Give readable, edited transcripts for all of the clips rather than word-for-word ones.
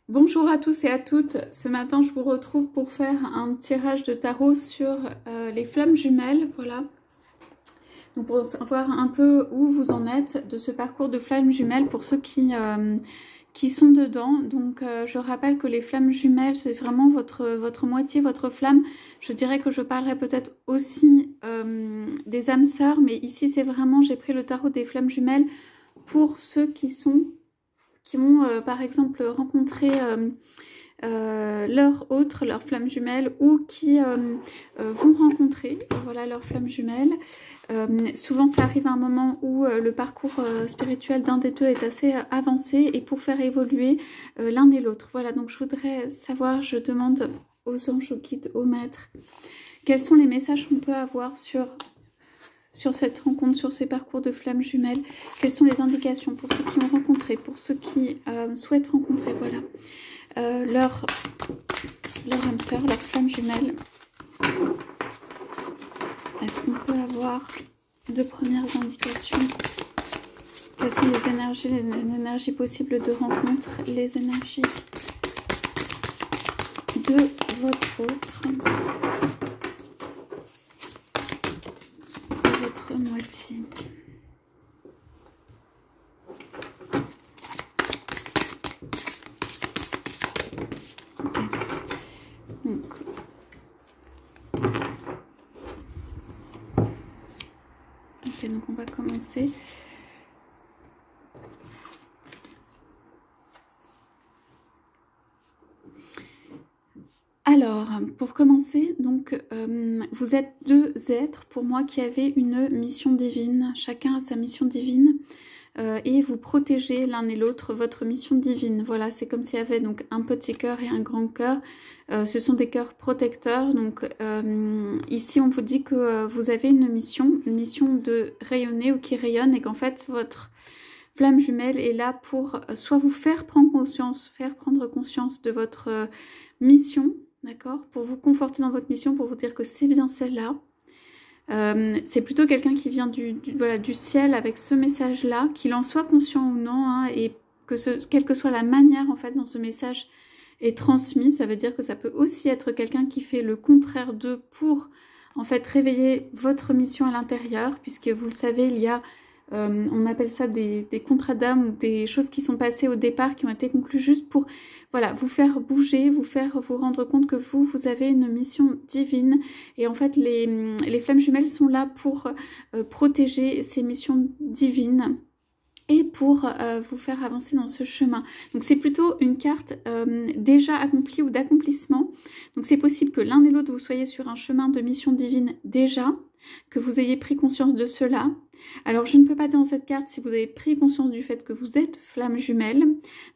Bonjour à tous et à toutes. Ce matin, je vous retrouve pour faire un tirage de tarot sur les flammes jumelles. Voilà. Donc pour savoir un peu où vous en êtes de ce parcours de flammes jumelles pour ceux qui sont dedans. Donc je rappelle que les flammes jumelles, c'est vraiment votre moitié, votre flamme. Je dirais que je parlerai peut-être aussi des âmes sœurs, mais ici c'est vraiment, j'ai pris le tarot des flammes jumelles pour ceux qui ont par exemple rencontré leur autre, leur flamme jumelle, ou qui vont rencontrer voilà, leur flamme jumelle. Souvent ça arrive à un moment où le parcours spirituel d'un des deux est assez avancé et pour faire évoluer l'un et l'autre. Voilà, donc je voudrais savoir, je demande aux anges, aux guides, aux maîtres, quels sont les messages qu'on peut avoir sur cette rencontre, sur ces parcours de flammes jumelles. Quelles sont les indications pour ceux qui ont rencontré, pour ceux qui souhaitent rencontrer, voilà, leur âme sœur, leur flamme jumelle. Est-ce qu'on peut avoir de premières indications? Quelles sont les énergies possibles de rencontre, les énergies de votre autre, de votre moitié? Donc on va commencer. Alors, pour commencer, donc vous êtes deux êtres pour moi qui avez une mission divine. Chacun a sa mission divine et vous protégez l'un et l'autre votre mission divine. Voilà, c'est comme s'il y avait donc un petit cœur et un grand cœur. Ce sont des cœurs protecteurs. Donc ici, on vous dit que vous avez une mission de rayonner ou qui rayonne et qu'en fait, votre flamme jumelle est là pour soit vous faire prendre conscience de votre mission, d'accord, pour vous conforter dans votre mission, pour vous dire que c'est bien celle-là. C'est plutôt quelqu'un qui vient voilà, du ciel avec ce message-là, qu'il en soit conscient ou non, hein, et que quelle que soit la manière en fait dont ce message est transmis, ça veut dire que ça peut aussi être quelqu'un qui fait le contraire d'eux pour en fait réveiller votre mission à l'intérieur, puisque vous le savez, il y a on appelle ça des contrats d'âme ou des choses qui sont passées au départ, qui ont été conclues juste pour voilà, vous faire bouger, vous rendre compte que vous avez une mission divine. Et en fait, les flammes jumelles sont là pour protéger ces missions divines et pour vous faire avancer dans ce chemin. Donc c'est plutôt une carte déjà accomplie ou d'accomplissement. Donc c'est possible que l'un et l'autre vous soyez sur un chemin de mission divine déjà, que vous ayez pris conscience de cela. Alors je ne peux pas dire dans cette carte si vous avez pris conscience du fait que vous êtes flamme jumelle,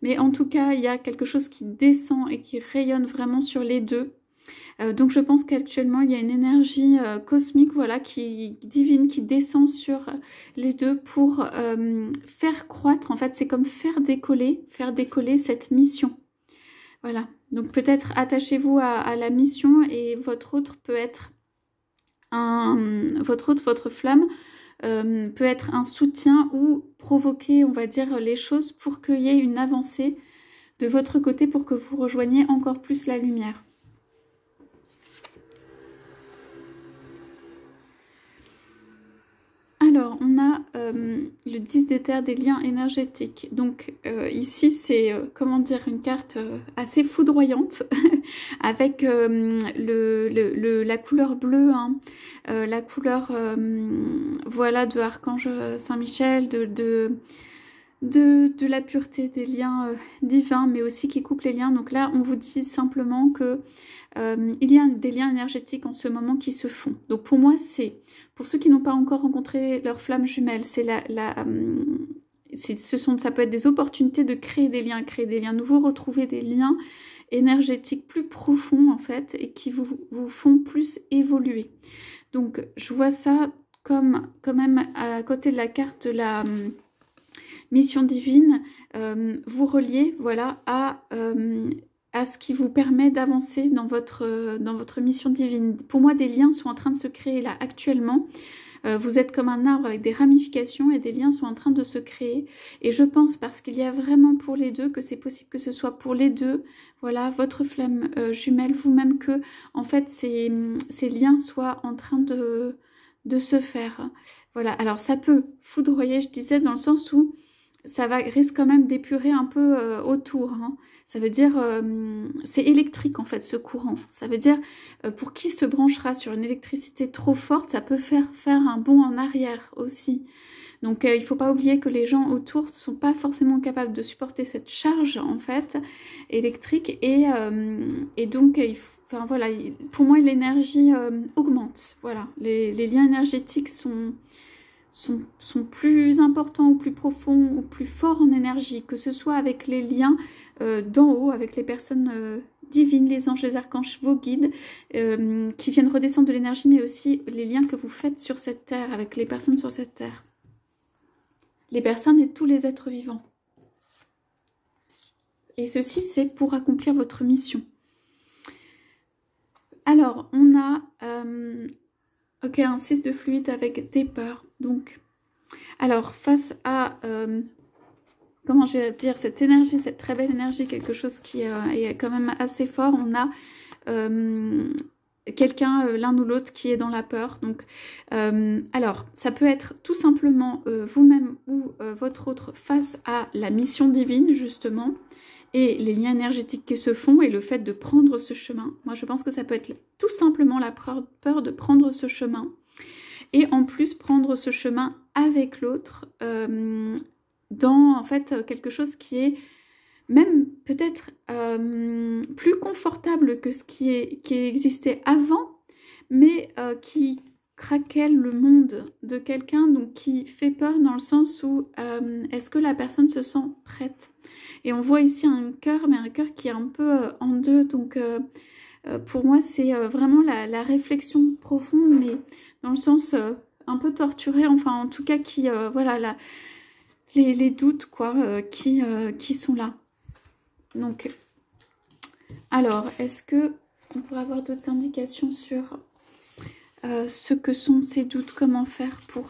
mais en tout cas il y a quelque chose qui descend et qui rayonne vraiment sur les deux. Donc je pense qu'actuellement il y a une énergie cosmique, voilà, divine, qui descend sur les deux pour faire croître. En fait, c'est comme faire décoller cette mission. Voilà. Donc peut-être attachez-vous à la mission et votre autre peut être votre flamme peut être un soutien ou provoquer, on va dire, les choses pour qu'il y ait une avancée de votre côté pour que vous rejoigniez encore plus la lumière. Alors, on a le 10 d'éther des liens énergétiques. Donc ici, c'est, comment dire, une carte assez foudroyante avec la couleur bleue, hein, la couleur voilà, de Archange Saint-Michel, de la pureté des liens divins, mais aussi qui coupe les liens. Donc là, on vous dit simplement que il y a des liens énergétiques en ce moment qui se font. Donc pour moi, c'est, pour ceux qui n'ont pas encore rencontré leur flamme jumelle, c'est ça peut être des opportunités de créer des liens nouveaux, retrouver des liens énergétiques plus profonds en fait, et qui vous font plus évoluer. Donc je vois ça comme quand même à côté de la carte de la mission divine, vous reliez, voilà, à ce qui vous permet d'avancer dans votre mission divine. Pour moi, des liens sont en train de se créer là actuellement. Vous êtes comme un arbre avec des ramifications et des liens sont en train de se créer. Et je pense, parce qu'il y a vraiment pour les deux, que c'est possible que ce soit pour les deux, voilà, votre flamme jumelle, vous-même, que en fait ces liens soient en train de se faire. Voilà, alors ça peut foudroyer, je disais, dans le sens où risque quand même d'épurer un peu autour. Hein. Ça veut dire, c'est électrique en fait ce courant. Ça veut dire, pour qui se branchera sur une électricité trop forte, ça peut faire un bond en arrière aussi. Donc il ne faut pas oublier que les gens autour ne sont pas forcément capables de supporter cette charge en fait électrique et donc enfin voilà, pour moi l'énergie augmente. Voilà, les liens énergétiques sont plus importants ou plus profonds ou plus forts en énergie, que ce soit avec les liens d'en haut, avec les personnes divines, les anges, les archanges, vos guides, qui viennent redescendre de l'énergie, mais aussi les liens que vous faites sur cette terre, avec les personnes sur cette terre. Les personnes et tous les êtres vivants. Et ceci, c'est pour accomplir votre mission. Alors, on a un 6 de fluide avec des peurs. Donc, alors, face à, comment je vais dire, cette énergie, cette très belle énergie, quelque chose qui est quand même assez fort, on a quelqu'un, l'un ou l'autre, qui est dans la peur. Donc, alors, ça peut être tout simplement vous-même ou votre autre face à la mission divine, justement, et les liens énergétiques qui se font et le fait de prendre ce chemin. Moi, je pense que ça peut être tout simplement la peur de prendre ce chemin. Et en plus, prendre ce chemin avec l'autre dans, en fait, quelque chose qui est même peut-être plus confortable que ce qui existait avant, mais qui craquelle le monde de quelqu'un, donc qui fait peur dans le sens où est-ce que la personne se sent prête? Et on voit ici un cœur, mais un cœur qui est un peu en deux, donc pour moi c'est vraiment la réflexion profonde, mais dans le sens un peu torturé, enfin en tout cas qui, voilà, les doutes quoi, qui sont là. Donc, alors, est-ce que on pourrait avoir d'autres indications sur ce que sont ces doutes, comment faire pour...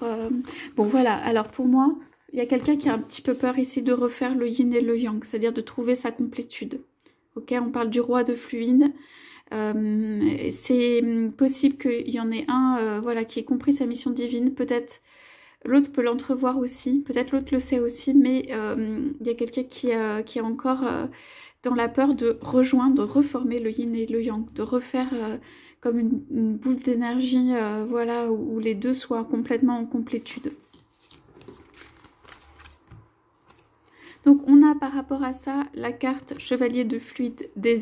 Bon voilà, alors pour moi, il y a quelqu'un qui a un petit peu peur ici de refaire le yin et le yang, c'est-à-dire de trouver sa complétude. Ok, on parle du roi de fluide. C'est possible qu'il y en ait un voilà, qui ait compris sa mission divine, peut-être l'autre peut l'entrevoir aussi, peut-être l'autre le sait aussi, mais il y a quelqu'un qui est encore dans la peur de rejoindre, de reformer le yin et le yang, de refaire comme une boule d'énergie, voilà, où les deux soient complètement en complétude. Donc on a par rapport à ça la carte chevalier de fluide de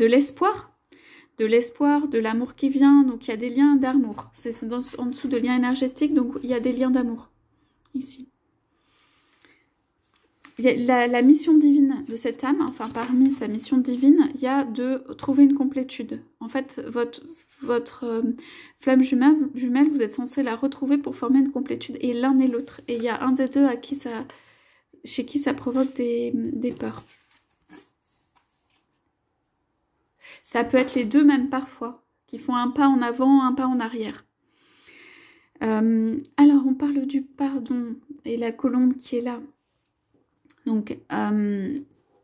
l'espoir, de l'amour qui vient, donc il y a des liens d'amour, c'est en dessous de liens énergétiques, donc il y a des liens d'amour, ici. Il y a la mission divine de cette âme, enfin parmi sa mission divine, il y a de trouver une complétude. En fait, votre flamme jumelle, vous êtes censé la retrouver pour former une complétude, et l'un et l'autre. Et il y a un des deux chez qui ça provoque des peurs. Ça peut être les deux même parfois, qui font un pas en avant, un pas en arrière. Alors, on parle du pardon et la colombe qui est là. Donc,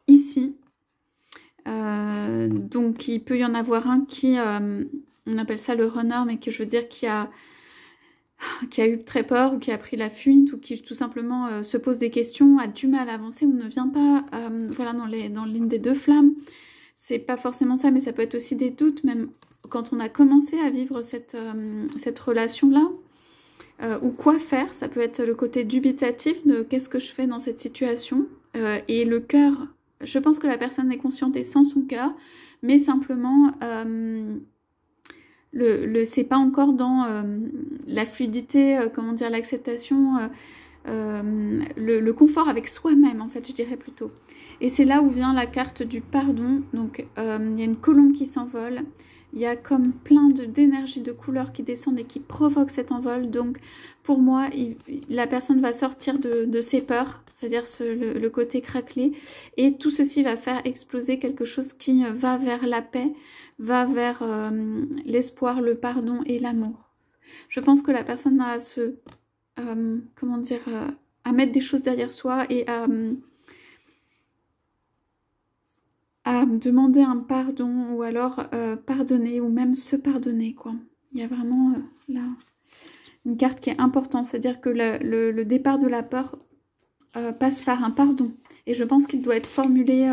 ici, donc il peut y en avoir un qui, on appelle ça le runner, mais que je veux dire qui a eu très peur ou qui a pris la fuite ou qui tout simplement se pose des questions, a du mal à avancer ou ne vient pas, voilà, dans l'une des deux flammes. C'est pas forcément ça, mais ça peut être aussi des doutes, même quand on a commencé à vivre cette relation-là. Ou quoi faire, ça peut être le côté dubitatif de qu'est-ce que je fais dans cette situation, et le cœur, je pense que la personne est consciente et sent son cœur, mais simplement c'est pas encore dans la fluidité, comment dire, l'acceptation, le confort avec soi-même en fait, je dirais plutôt. Et c'est là où vient la carte du pardon, donc il y a une colombe qui s'envole. Il y a comme plein d'énergie, de couleurs qui descendent et qui provoquent cet envol. Donc, pour moi, la personne va sortir de ses peurs, c'est-à-dire le côté craquelé. Et tout ceci va faire exploser quelque chose qui va vers la paix, va vers l'espoir, le pardon et l'amour. Je pense que la personne a à se... comment dire, à mettre des choses derrière soi et à demander un pardon ou alors pardonner ou même se pardonner, quoi. Il y a vraiment là une carte qui est importante, c'est-à-dire que le départ de la peur passe par un pardon. Et je pense qu'il doit être formulé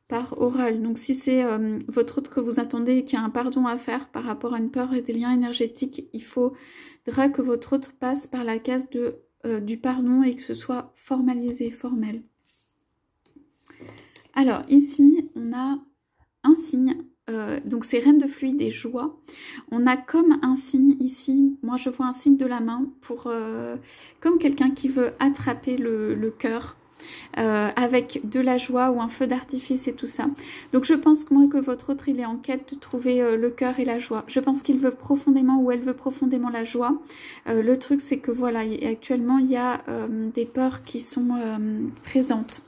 par oral. Donc si c'est votre autre que vous attendez et qu'il y a un pardon à faire par rapport à une peur et des liens énergétiques, il faudra que votre autre passe par la case du pardon et que ce soit formalisé, formel. Alors ici, on a un signe, donc c'est Reine de fluide et joie. On a comme un signe ici, moi je vois un signe de la main, pour comme quelqu'un qui veut attraper le cœur. Avec de la joie ou un feu d'artifice et tout ça. Donc je pense que moi que votre autre il est en quête de trouver le cœur et la joie. Je pense qu'il veut profondément ou elle veut profondément la joie. Le truc c'est que voilà, actuellement il y a des peurs qui sont présentes.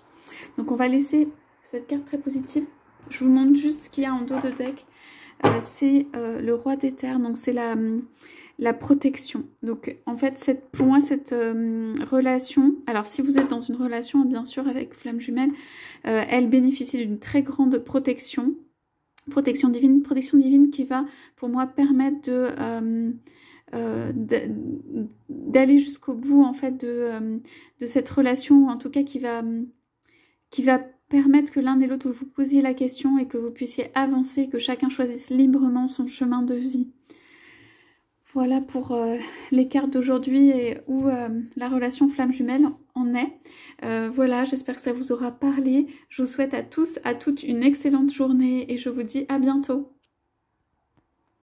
Donc on va laisser cette carte très positive. Je vous montre juste ce qu'il y a en dos de deck. C'est le roi des terres, donc c'est la protection. Donc en fait pour moi cette relation, alors si vous êtes dans une relation bien sûr avec flamme jumelle, elle bénéficie d'une très grande protection divine qui va pour moi permettre d'aller jusqu'au bout en fait de cette relation, ou en tout cas qui va permettre que l'un et l'autre vous posiez la question et que vous puissiez avancer, que chacun choisisse librement son chemin de vie. Voilà pour les cartes d'aujourd'hui et où la relation flamme jumelle en est. Voilà, j'espère que ça vous aura parlé. Je vous souhaite à tous, à toutes une excellente journée et je vous dis à bientôt.